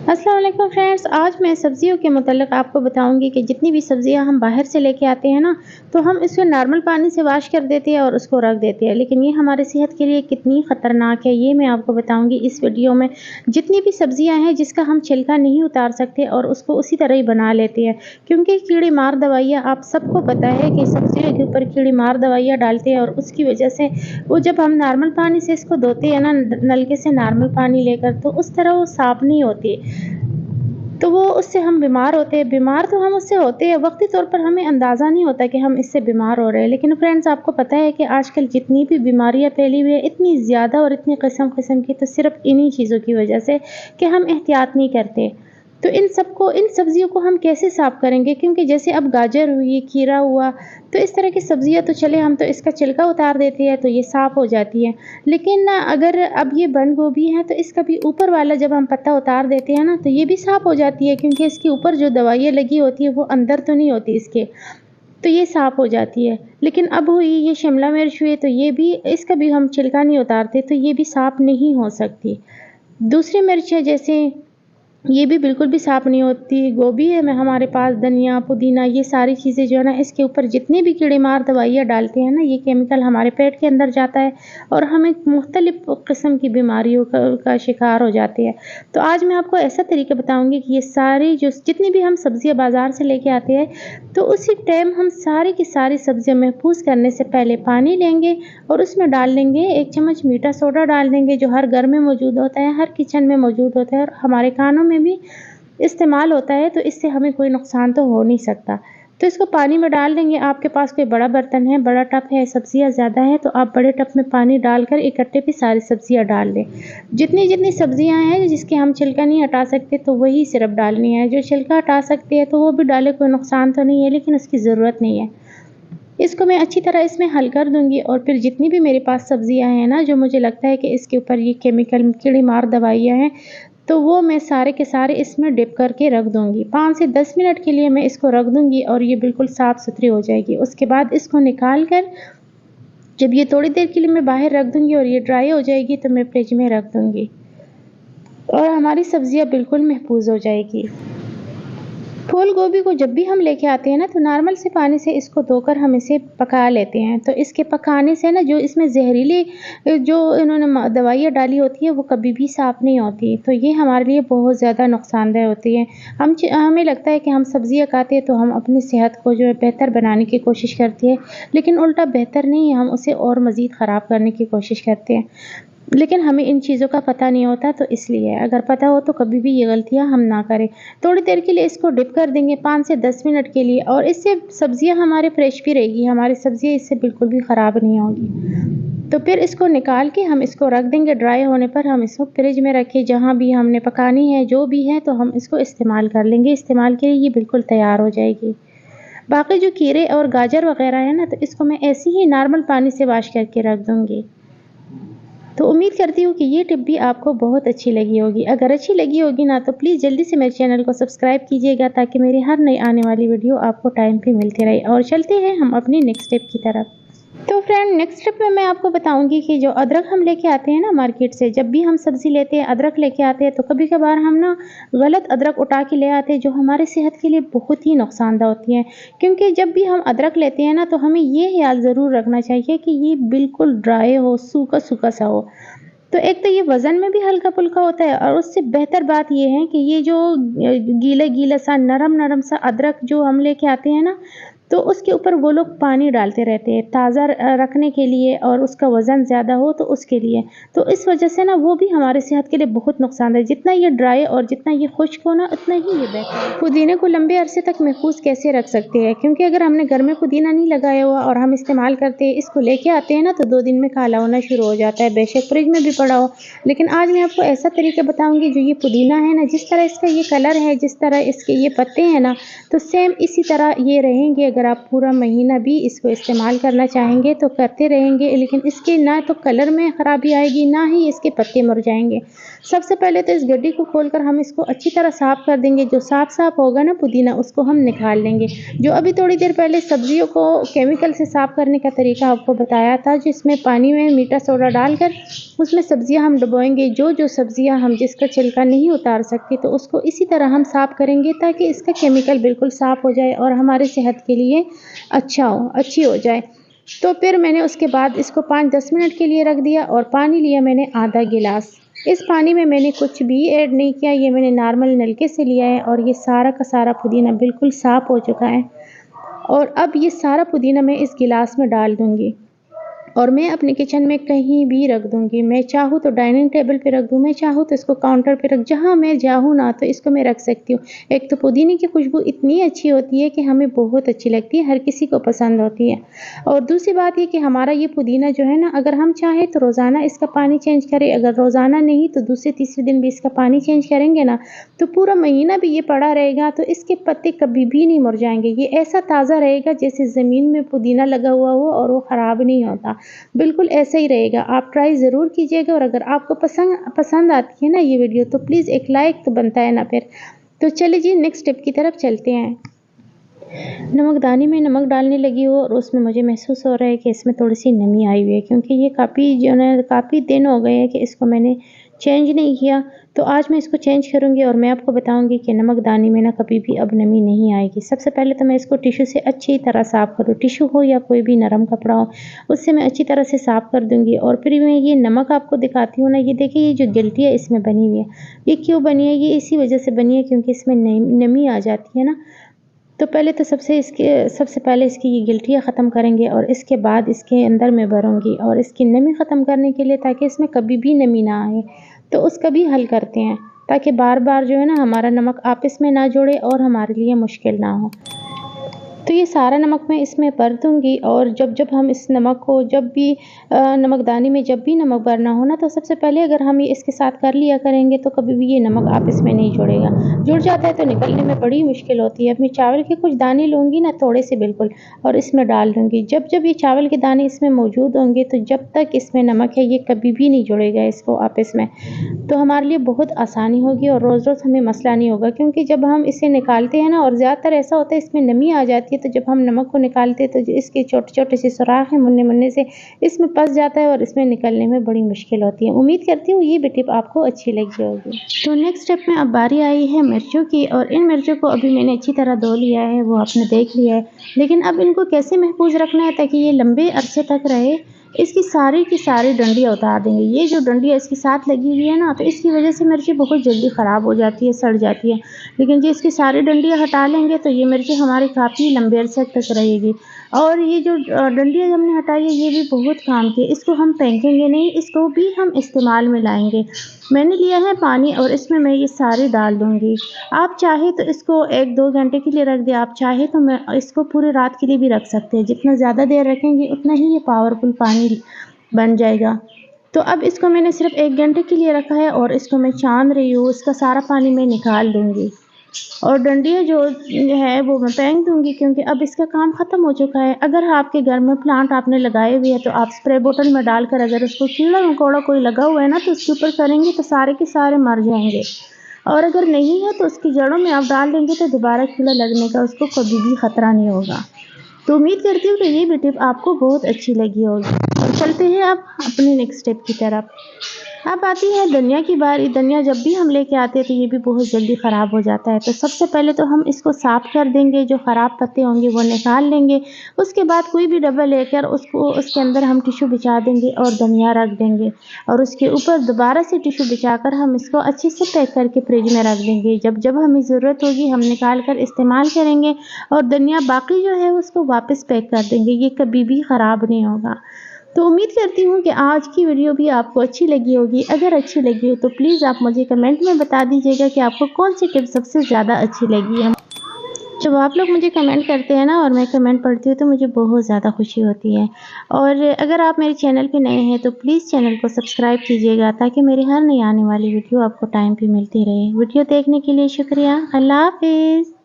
अस्सलाम वालेकुम फ्रेंड्स, आज मैं सब्ज़ियों के मुतल्लिक़ आपको बताऊंगी कि जितनी भी सब्ज़ियां हम बाहर से लेके आते हैं ना, तो हम इसको नॉर्मल पानी से वॉश कर देते हैं और उसको रख देते हैं, लेकिन ये हमारे सेहत के लिए कितनी ख़तरनाक है ये मैं आपको बताऊंगी इस वीडियो में। जितनी भी सब्ज़ियां हैं जिसका हम छिलका नहीं उतार सकते और उसको उसी तरह ही बना लेते हैं, क्योंकि कीड़े मार दवाइयाँ आप सबको पता है कि सब्ज़ियों के ऊपर कीड़े मार दवाइयाँ डालते हैं और उसकी वजह से वो जब हम नॉर्मल पानी से इसको धोते हैं ना, नलके से नॉर्मल पानी लेकर, तो उस तरह वो साफ़ नहीं होती, तो वो उससे हम बीमार होते हैं। बीमार तो हम उससे होते हैं, वक़्ती तौर पर हमें अंदाज़ा नहीं होता कि हम इससे बीमार हो रहे हैं। लेकिन फ्रेंड्स, आपको पता है कि आजकल जितनी भी बीमारियाँ फैली हुई है, इतनी ज़्यादा और इतनी किस्म-किस्म की, तो सिर्फ़ इन्हीं चीज़ों की वजह से कि हम एहतियात नहीं करते। तो इन सब्ज़ियों को हम कैसे साफ़ करेंगे? क्योंकि जैसे अब गाजर हुई, खीरा हुआ, तो इस तरह की सब्ज़ियाँ तो चले हम तो इसका छिलका उतार देते हैं तो ये साफ़ हो जाती है। लेकिन ना अगर अब ये बंद गोभी है तो इसका भी ऊपर वाला जब हम पत्ता उतार देते हैं ना, तो ये भी साफ़ हो जाती है, क्योंकि इसके ऊपर जो दवाइयाँ लगी होती है वो अंदर तो नहीं होती इसके, तो ये साफ़ हो जाती है। लेकिन अब हुई ये शिमला मिर्च हुई, तो ये भी, इसका भी हम छिलका नहीं उतारते तो ये भी साफ़ नहीं हो सकती। दूसरी मिर्च है जैसे, ये भी बिल्कुल भी साफ़ नहीं होती। गोभी है में हमारे पास, धनिया, पुदीना, ये सारी चीज़ें जो है ना, इसके ऊपर जितनी भी कीड़े-मार दवाइयाँ डालते हैं ना, ये केमिकल हमारे पेट के अंदर जाता है और हमें मुख्तलिफ़ किस्म की बीमारियों का शिकार हो जाते हैं। तो आज मैं आपको ऐसा तरीका बताऊँगी कि ये सारी जो जितनी भी हम सब्ज़ियाँ बाज़ार से लेके आते हैं, तो उसी टाइम हम सारी की सारी सब्ज़ियाँ महफ़ूज़ करने से पहले पानी लेंगे और उसमें डाल लेंगे 1 चम्मच मीठा सोडा डाल देंगे, जो हर घर में मौजूद होता है, हर किचन में मौजूद होता है और हमारे खानों में भी इस्तेमाल होता है, तो इससे हमें कोई नुकसान तो हो नहीं सकता। तो इसको पानी में डाल देंगे। आपके पास कोई बड़ा बर्तन है, बड़ा टब है, सब्ज़ियाँ ज़्यादा हैं, तो आप बड़े टब में पानी डालकर इकट्ठे पे सारी सब्ज़ियाँ डाल दें। जितनी-जितनी सब्ज़ियाँ हैं जिसके हम छिलका नहीं हटा सकते, तो वही सिर्फ़ डालनी है। जो छिलका हटा सकते हैं तो वो भी डालें, कोई नुकसान तो नहीं है, लेकिन उसकी ज़रूरत नहीं है। इसको मैं अच्छी तरह इसमें हल कर दूँगी और फिर जितनी भी मेरे पास सब्ज़ियाँ हैं ना, जो मुझे लगता है कि इसके ऊपर ये केमिकल कीड़े-मार दवाइयाँ हैं, तो वो मैं सारे के सारे इसमें डिप करके रख दूँगी। 5 से 10 मिनट के लिए मैं इसको रख दूँगी और ये बिल्कुल साफ़-सुथरी हो जाएगी। उसके बाद इसको निकाल कर, जब ये थोड़ी देर के लिए मैं बाहर रख दूँगी और ये ड्राई हो जाएगी, तो मैं फ्रिज में रख दूँगी और हमारी सब्ज़ियाँ बिल्कुल महफ़ूज़ हो जाएगी। फूल गोभी को जब भी हम लेके आते हैं ना, तो नॉर्मल से पानी से इसको धोकर हम इसे पका लेते हैं। तो इसके पकाने से ना, जो इसमें ज़हरीली जो इन्होंने दवाइयाँ डाली होती है, वो कभी भी साफ़ नहीं होती, तो ये हमारे लिए बहुत ज़्यादा नुकसानदेह होती है। हमें लगता है कि हम सब्ज़ियाँ खाते हैं तो हम अपनी सेहत को जो है बेहतर बनाने की कोशिश करते हैं, लेकिन उल्टा बेहतर नहीं है, हम उसे और मज़ीद ख़राब करने की कोशिश करते हैं। लेकिन हमें इन चीज़ों का पता नहीं होता, तो इसलिए अगर पता हो तो कभी भी ये गलतियाँ हम ना करें। थोड़ी देर के लिए इसको डिप कर देंगे 5 से 10 मिनट के लिए और इससे सब्ज़ियाँ हमारे फ्रेश भी रहेगी, हमारी सब्ज़ियाँ इससे बिल्कुल भी ख़राब नहीं होंगी। तो फिर इसको निकाल के हम इसको रख देंगे, ड्राई होने पर हम इसको फ्रिज में रखें, जहाँ भी हमने पकानी है, जो भी है, तो हम इसको इस्तेमाल कर लेंगे। इस्तेमाल के लिए ये बिल्कुल तैयार हो जाएगी। बाकी जो खीरे और गाजर वग़ैरह है ना, तो इसको मैं ऐसे ही नॉर्मल पानी से वॉश करके रख दूँगी। तो उम्मीद करती हूँ कि ये टिप भी आपको बहुत अच्छी लगी होगी। अगर अच्छी लगी होगी ना, तो प्लीज़ जल्दी से मेरे चैनल को सब्सक्राइब कीजिएगा, ताकि मेरी हर नई आने वाली वीडियो आपको टाइम पे मिलती रहे। और चलते हैं हम अपनी नेक्स्ट टिप की तरफ। तो फ्रेंड, नेक्स्ट टिप में मैं आपको बताऊंगी कि जो अदरक हम लेके आते हैं ना मार्केट से, जब भी हम सब्ज़ी लेते हैं, अदरक लेके आते हैं, तो कभी-कभार हम ना गलत अदरक उठा के ले आते हैं, जो हमारे सेहत के लिए बहुत ही नुकसानदेह होती है। क्योंकि जब भी हम अदरक लेते हैं ना, तो हमें ये ख़्याल ज़रूर रखना चाहिए कि ये बिल्कुल ड्राई हो, सूखा-सूखा सा हो। तो एक तो ये वज़न में भी हल्का-फुल्का होता है और उससे बेहतर बात ये है कि ये जो गीला-गीला सा, नरम-नरम सा अदरक जो हम लेके आते हैं ना, तो उसके ऊपर वो लोग पानी डालते रहते हैं ताज़ा रखने के लिए और उसका वज़न ज़्यादा हो तो उसके लिए। तो इस वजह से ना वो भी हमारे सेहत के लिए बहुत नुकसानदेह है। जितना ये ड्राई और जितना ये खुश्क हो ना, उतना ही ये बेहतर है। पुदीने को लंबे अरसे तक महफूज़ कैसे रख सकते हैं? क्योंकि अगर हमने घर में पुदीना नहीं लगाया हुआ और हम इस्तेमाल करते हैं, इसको लेके आते हैं ना, तो 2 दिन में काला होना शुरू हो जाता है, बेशक फ्रिज में भी पड़ा हो। लेकिन आज मैं आपको ऐसा तरीका बताऊँगी, जो ये पुदीना है ना, जिस तरह इसका ये कलर है, जिस तरह इसके ये पत्ते हैं ना, तो सेम इसी तरह ये रहेंगे अगर आप पूरा महीना भी इसको इस्तेमाल करना चाहेंगे तो करते रहेंगे, लेकिन इसके ना तो कलर में ख़राबी आएगी, ना ही इसके पत्ते मुरझाएंगे। सबसे पहले तो इस गड्डी को खोलकर हम इसको अच्छी तरह साफ़ कर देंगे। जो साफ़ होगा ना पुदीना, उसको हम निकाल लेंगे। जो अभी थोड़ी देर पहले सब्जियों को केमिकल से साफ़ करने का तरीका आपको बताया था, जिसमें पानी में मीठा सोडा डालकर उसमें सब्जियां हम डुबोएंगे। जो सब्जियां हम जिसका छिलका नहीं उतार सकते, तो उसको इसी तरह हम साफ़ करेंगे ताकि इसका केमिकल बिल्कुल साफ़ हो जाए और हमारे सेहत के लिए अच्छी हो जाए। तो फिर मैंने उसके बाद इसको 5-10 मिनट के लिए रख दिया और पानी लिया मैंने आधा गिलास। इस पानी में मैंने कुछ भी ऐड नहीं किया, ये मैंने नॉर्मल नलके से लिया है और ये सारा का सारा पुदीना बिल्कुल साफ़ हो चुका है। और अब ये सारा पुदीना मैं इस गिलास में डाल दूँगी और मैं अपने किचन में कहीं भी रख दूँगी। मैं चाहूँ तो डाइनिंग टेबल पे रख दूँ, मैं चाहूँ तो इसको काउंटर पे जहाँ मैं चाहूँ ना, तो इसको मैं रख सकती हूँ। एक तो पुदीने की खुशबू इतनी अच्छी होती है कि हमें बहुत अच्छी लगती है, हर किसी को पसंद होती है। और दूसरी बात ये कि हमारा ये पुदीना जो है ना, अगर हम चाहें तो रोज़ाना इसका पानी चेंज करें, अगर रोज़ाना नहीं तो दूसरे तीसरे दिन भी इसका पानी चेंज करेंगे ना, तो पूरा महीना भी ये पड़ा रहेगा, तो इसके पत्ते कभी भी नहीं मुरझाएंगे। ये ऐसा ताज़ा रहेगा जैसे ज़मीन में पुदीना लगा हुआ हो और वो ख़राब नहीं होता। बिल्कुल ऐसा ही रहेगा। आप ट्राई ज़रूर कीजिएगा और अगर आपको पसंद आती है ना ये वीडियो, तो प्लीज़ एक लाइक तो बनता है ना फिर। तो चलिए जी, नेक्स्ट स्टेप की तरफ चलते हैं। नमकदानी में नमक डालने लगी हूँ और उसमें मुझे महसूस हो रहा है कि इसमें थोड़ी-सी नमी आई हुई है, क्योंकि ये काफ़ी दिन हो गए हैं कि इसको मैंने चेंज नहीं किया। तो आज मैं इसको चेंज करूँगी और मैं आपको बताऊँगी कि नमकदानी में ना कभी भी अब नमी नहीं आएगी। सबसे पहले तो मैं इसको टिश्यू से अच्छी तरह साफ़ करूँ, टिश्यू हो या कोई भी नरम कपड़ा हो, उससे मैं अच्छी तरह से साफ़ कर दूँगी। और फिर मैं ये नमक आपको दिखाती हूँ ना, ये देखिए, ये जो गिल्टियाँ इसमें बनी हुई है, ये क्यों बनी है? ये इसी वजह से बनी है क्योंकि इसमें नमी आ जाती है ना। तो पहले तो सबसे पहले इसकी ये गिल्टियाँ ख़त्म करेंगे और इसके बाद इसके अंदर मैं भरूँगी और इसकी नमी ख़त्म करने के लिए, ताकि इसमें कभी भी नमी ना आए, तो उसका भी हल करते हैं, ताकि बार-बार जो है ना हमारा नमक आपस में ना जुड़े और हमारे लिए मुश्किल ना हो। तो ये सारा नमक मैं इसमें भर दूँगी और जब हम इस नमक को नमकदानी में जब भी नमक भरना हो ना, तो सबसे पहले अगर हम ये इसके साथ कर लिया करेंगे, तो कभी भी ये नमक आपस में नहीं जुड़ेगा। जुड़ जाता है तो निकलने में बड़ी मुश्किल होती है। अब मैं चावल के कुछ दाने लूँगी ना, थोड़े से बिल्कुल, और इसमें डाल दूँगी। जब ये चावल के दाने इसमें मौजूद होंगे, तो जब तक इसमें नमक है, ये कभी भी नहीं जुड़ेगा इसको आपस में। तो हमारे लिए बहुत आसानी होगी और रोज़-रोज़ हमें मसला नहीं होगा, क्योंकि जब हम इसे निकालते हैं ना, और ज़्यादातर ऐसा होता है इसमें नमी आ जाती है, तो जब हम नमक को निकालते हैं तो जो इसके छोटे-छोटे से सुराख हैं, मुन्ने-मुन्ने से, इसमें फँस जाता है और इसमें निकलने में बड़ी मुश्किल होती है। उम्मीद करती हूँ ये भी टिप आपको अच्छी लगी होगी। तो नेक्स्ट स्टेप में अब बारी आई है मिर्चों की, और इन मिर्चों को अभी मैंने अच्छी तरह धो लिया है, वो आपने देख लिया है। लेकिन अब इनको कैसे महफूज़ रखना है ताकि ये लंबे अरसे तक रहे, इसकी सारी की सारी डंडियाँ उतार देंगे। ये जो डंडियाँ इसके साथ लगी हुई है ना, तो इसकी वजह से मिर्ची बहुत जल्दी ख़राब हो जाती है, सड़ जाती है। लेकिन जो इसकी सारी डंडियाँ हटा लेंगे, तो ये मिर्ची हमारी काफ़ी लंबे अरसे तक रहेगी। और ये जो डंडियाँ हमने हटाई है, ये भी बहुत काम की है। इसको हम फेंकेंगे नहीं, इसको भी हम इस्तेमाल में लाएँगे। मैंने लिया है पानी और इसमें मैं ये सारी डाल दूँगी। आप चाहे तो इसको 1-2 घंटे के लिए रख दें, आप चाहे तो मैं इसको पूरी रात के लिए भी रख सकते हैं। जितना ज़्यादा देर रखेंगे, उतना ही ये पावरफुल पानी बन जाएगा। तो अब इसको मैंने सिर्फ़ 1 घंटे के लिए रखा है और इसको मैं छान रही हूँ, इसका सारा पानी मैं निकाल दूँगी। और डंडियाँ जो है वो मैं फेंक दूँगी, क्योंकि अब इसका काम ख़त्म हो चुका है। अगर आपके घर में प्लांट आपने लगाए हुए हैं, तो आप स्प्रे बोतल में डालकर अगर उसको कीड़ा-मकोड़ा कोई लगा हुआ है ना, तो उसके ऊपर करेंगे तो सारे के सारे मर जाएँगे। और अगर नहीं है तो उसकी जड़ों में आप डाल देंगे, तो दोबारा कीड़ा लगने का उसको कभी भी ख़तरा नहीं होगा। तो उम्मीद करती हूँ कि ये भी टिप आपको बहुत अच्छी लगी होगी। और चलते हैं अब अपने नेक्स्ट स्टेप की तरफ। अब आती है धनिया की बारी। धनिया जब भी हम लेके आते हैं, तो ये भी बहुत जल्दी ख़राब हो जाता है। तो सबसे पहले तो हम इसको साफ़ कर देंगे, जो ख़राब पत्ते होंगे वो निकाल लेंगे। उसके बाद कोई भी डब्बा लेकर उसके अंदर हम टिश्यू बिछा देंगे और धनिया रख देंगे, और उसके ऊपर दोबारा से टिश्यू बिछाकर हम इसको अच्छे से पैक करके फ्रिज में रख देंगे। जब हमें ज़रूरत होगी, हम निकाल कर इस्तेमाल करेंगे, और धनिया बाकी जो है उसको वापस पैक कर देंगे। ये कभी भी ख़राब नहीं होगा। तो उम्मीद करती हूँ कि आज की वीडियो भी आपको अच्छी लगी होगी। अगर अच्छी लगी हो तो प्लीज़ आप मुझे कमेंट में बता दीजिएगा कि आपको कौन सी टिप सबसे ज़्यादा अच्छी लगी है। जब आप लोग मुझे कमेंट करते हैं ना और मैं कमेंट पढ़ती हूँ, तो मुझे बहुत ज़्यादा खुशी होती है। और अगर आप मेरे चैनल पे नए हैं, तो प्लीज़ चैनल को सब्सक्राइब कीजिएगा, ताकि मेरी हर नई आने वाली वीडियो आपको टाइम पे मिलती रहे। वीडियो देखने के लिए शुक्रिया। अल्लाह हाफ़िज़।